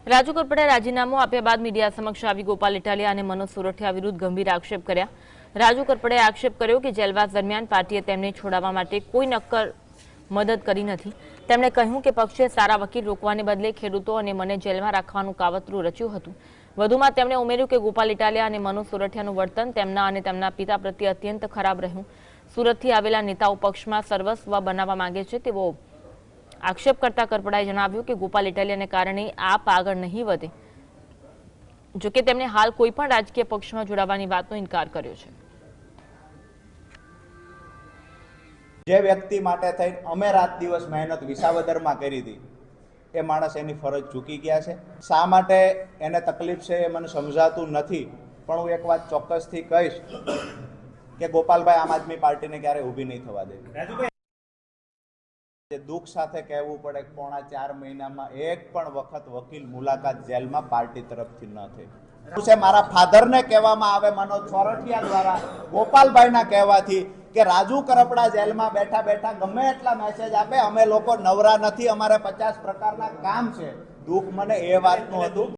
રાજુ કરપડાએ રાજીનામું આપ્યા બાદ મીડિયા સમક્ષ આવી ગોપાલ ઇટાલિયા અને મનોજ સોરઠિયા વિરુદ્ધ ગંભીર આક્ષેપ કર્યા। રાજુ કરપડાએ આક્ષેપ કર્યો કે જેલવાસ દરમિયાન પાર્ટીએ તેમને છોડાવવા માટે કોઈ નક્કર મદદ કરી નથી। તેમણે કહ્યું કે પક્ષે સારા વકીલ રોકવાને બદલે ખેડૂતો અને મને જેલમાં રાખવાનું કાવતરું રચ્યું હતું। વધુમાં તેમણે ઉમેર્યું કે ગોપાલ ઇટાલિયા અને મનોજ સોરઠિયાનું વર્તન તેમના અને તેમના પિતા પ્રત્યે અત્યંત ખરાબ રહ્યું। સુરતથી આવેલા નેતાઓ પક્ષમાં સર્વસ્વ બનાવવા માંગે છે તેવો આક્ષેપ કરતા કરપડાએ જણાવ્યું કે ગોપાલ ઇટાલિયાને કારણે આપ આગળ નહીં વધે। જોકે તેમણે હાલ કોઈ પણ રાજકીય પક્ષમાં જોડાવાની વાતનો ઇનકાર કર્યો છે। જે વ્યક્તિ માટે થઈ અમે રાત દિવસ મહેનત વિસાવદરમાં કરી હતી એ માણસ એની ફરજ ચૂકી ગયા છે। શા માટે એને તકલીફ છે એ મને સમજાતું નથી, પણ હું એક વાત ચોક્કસથી કહીશ કે ગોપાલભાઈ આમ આદમી પાર્ટીને ક્યારેય ઊભી નહીં થવા દે। દુઃખ સાથે કહેવું પડે કે પોણા 4 મહિનામાં એક પણ વખત વકીલ મુલાકાત જેલમાં પાર્ટી તરફથી ન થઈ। મારા ફાધરને કહેવામાં આવે મનોજ સોરઠિયા દ્વારા ગોપાલભાઈના કહેવાથી કે રાજુ કરપડા જેલમાં બેઠા બેઠા ગમે એટલા મેસેજ આપે, અમે લોકો નવરા નથી, અમારે 50 પ્રકારના કામ છે। દુઃખ મને એ વાતનું હતું।